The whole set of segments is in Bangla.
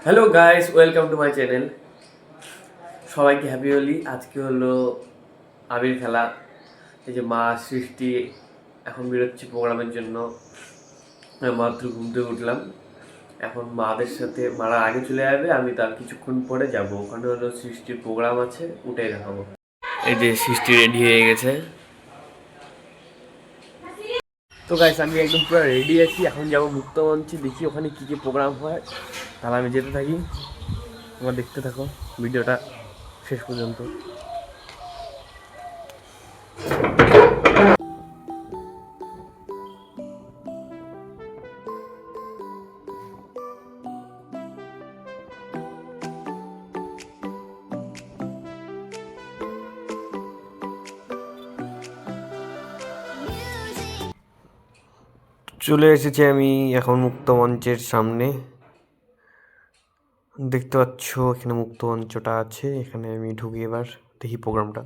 Hello guys, welcome to my channel. সবাইকে হ্যাপি হোলি। আজকে হলো আবির খেলা। এই যে মা সৃষ্টি এখন বেরোচ্ছি প্রোগ্রামের জন্য। মাত্র ঘুম থেকে উঠলাম। এখন মাদের সাথে মারা আগে চলে যাবে, আমি তার কিছুক্ষণ পরে যাব। ওখানে হলো সৃষ্টির প্রোগ্রাম আছে, উঠে দেখাবো। এই যে সৃষ্টি রেডি হয়ে গেছে। তো গাইস, আমি একদম পুরো রেডি আছি। এখন যাবো মুক্ত মঞ্চে, দেখি ওখানে কী কী প্রোগ্রাম হয়। তাহলে আমি যেতে থাকি, তোমরা দেখতে থাকো ভিডিওটা শেষ পর্যন্ত। চলে এসেছি আমি এখন মুক্ত মঞ্চের সামনে। দেখতে পাচ্ছ এখানে মুক্ত মঞ্চটা আছে। এখানে আমি ঢুকি, এবার দেখি প্রোগ্রামটা।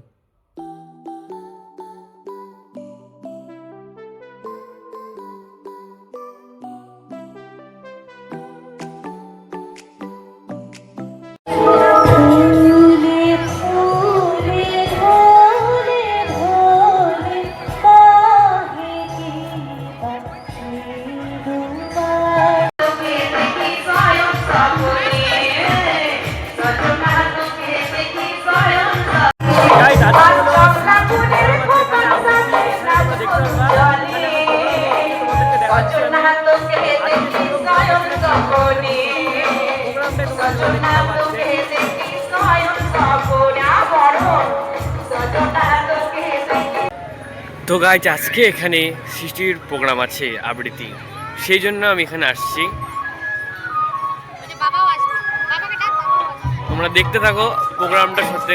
তো গাইজ, আজকে এখানে সৃষ্টির প্রোগ্রাম আছে আবৃত্তি, সেই জন্য আমি এখানে আসছি। তোমরা দেখতে থাকো প্রোগ্রামটার সাথে।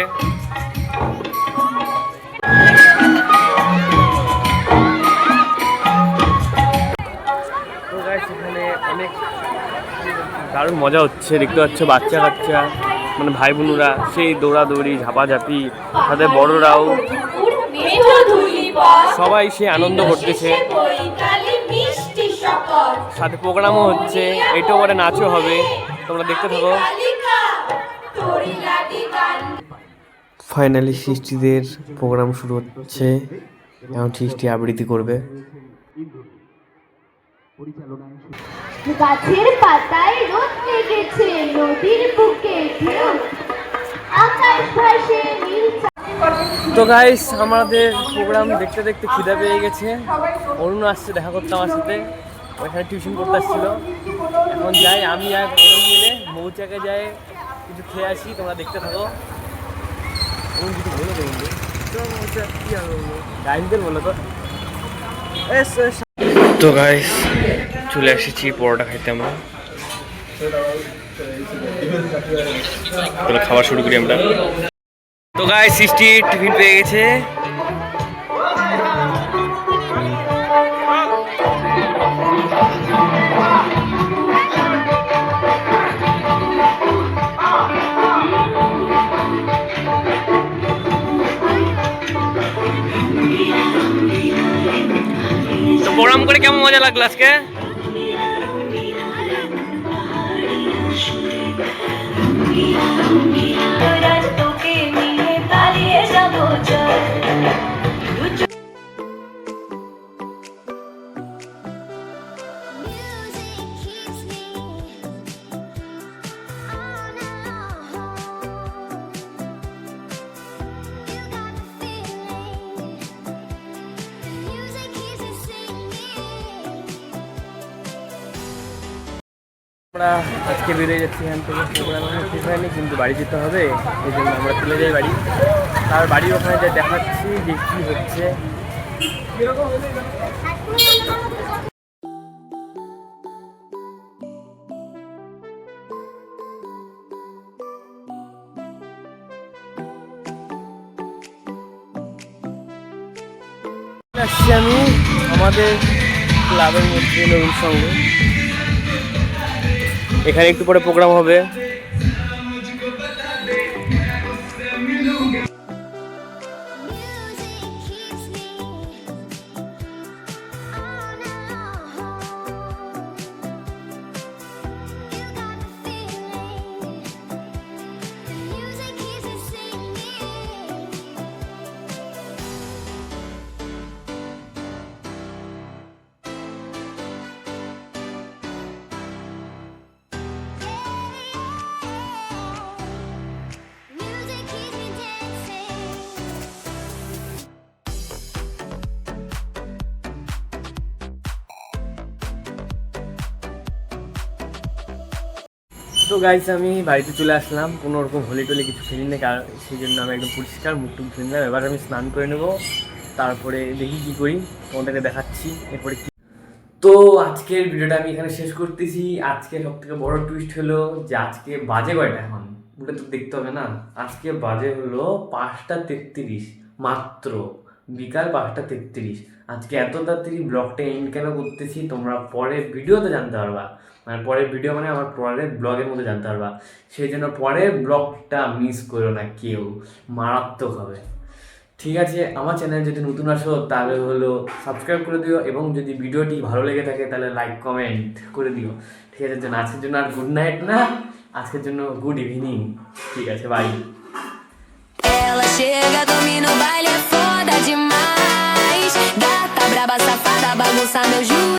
তো গাইজ, এখানে অনেক দারুণ মজা হচ্ছে। দেখতে পাচ্ছ বাচ্চা কাচ্চা মানে ভাই বোনরা সেই দৌড়াদৌড়ি ঝাপাঝাপি, সাথে বড়রাও সবাই সে আনন্দ করতেছে। সাথে প্রোগ্রামও হচ্ছে, এইটাও পরে নাচও হবে। তোমরা দেখতে থাকো। ফাইনালি সৃষ্টিদের প্রোগ্রাম শুরু হচ্ছে। এখন সৃষ্টি আবৃত্তি করবে। গাছের পাতায় রোদ লেগেছে, নদীর বুকে ঢেউ, আকাশ ভাসে নীল। তো গাইস, আমাদের প্রোগ্রাম দেখতে দেখতে খিদা পেয়ে গেছে। অরুণ আসছে দেখা করতে আমার সাথে, ওইখানে টিউশন করতে আসছিল। এখন যাই আমি আর অরুণ মিলে মৌচাকে যাই, কিছু খেয়ে আসি। তোমরা দেখতে থাকো। অরুণ কিছু বলো তো বন্ধু, কি গাইসদের বলো তো। তো গাইস, চলে এসেছি পরোটা খাইতে আমরা। তাহলে খাওয়া শুরু করি আমরা। তো গাইস, সৃষ্টি টিফিন পেয়ে গেছে। তো প্রোগ্রাম করে কেমন মজা লাগলো আজকে? আমরা আজকে বেরিয়ে যাচ্ছি এখান থেকে। প্রোগ্রাম ঠিক হয়নি, কিন্তু বাড়ি যেতে হবে, এই জন্য আমরা চলে যাই বাড়ি। তার বাড়ির ওখানে যা দেখাচ্ছি যে কী হচ্ছে। আসছি আমি আমাদের ক্লাবের মধ্যে নবীন সঙ্গে। এখানে একটু পরে প্রোগ্রাম হবে। তো গাইস আমি বাড়িতে চলে আসলাম, কোনো রকম হোলি টোলি কিছু খেলি না, কারণ সেই জন্য আমি একদম পরিষ্কার মুখটুক ধুয়ে নিলাম। এবার আমি স্নান করে নেবো, তারপরে দেখি কী করি, তোমাদেরকে দেখাচ্ছি এরপরে কি। তো আজকের ভিডিওটা আমি এখানে শেষ করতেছি। আজকে সব থেকে বড় টুইস্ট হলো যে আজকে বাজে কয়টা, এখন ওটা তো দেখতে হবে না। আজকে বাজে হলো 5টা 33, মাত্র বিকাল 5টা 33। আজকে এত তাড়াতাড়ি ব্লগটা এন্ড কেন করতেছি তোমরা পরের ভিডিওতে জানতে পারবা, মানে পরের ভিডিও মানে আমার পরের ব্লগের মধ্যে জানতে পারবা। সেই জন্য পরের ব্লগটা মিস করো না কেউ, মারাত্মক হবে। ঠিক আছে, আমার চ্যানেল যদি নতুন আসো তাহলে হলো সাবস্ক্রাইব করে দিও, এবং যদি ভিডিওটি ভালো লেগে থাকে তাহলে লাইক কমেন্ট করে দিও। ঠিক আছে, আজকের জন্য আর গুড নাইট না, আজকের জন্য গুড ইভিনিং। ঠিক আছে, by. Ela chega, domina o baile, é foda demais. Gata braba, safada, bagunça meu juro.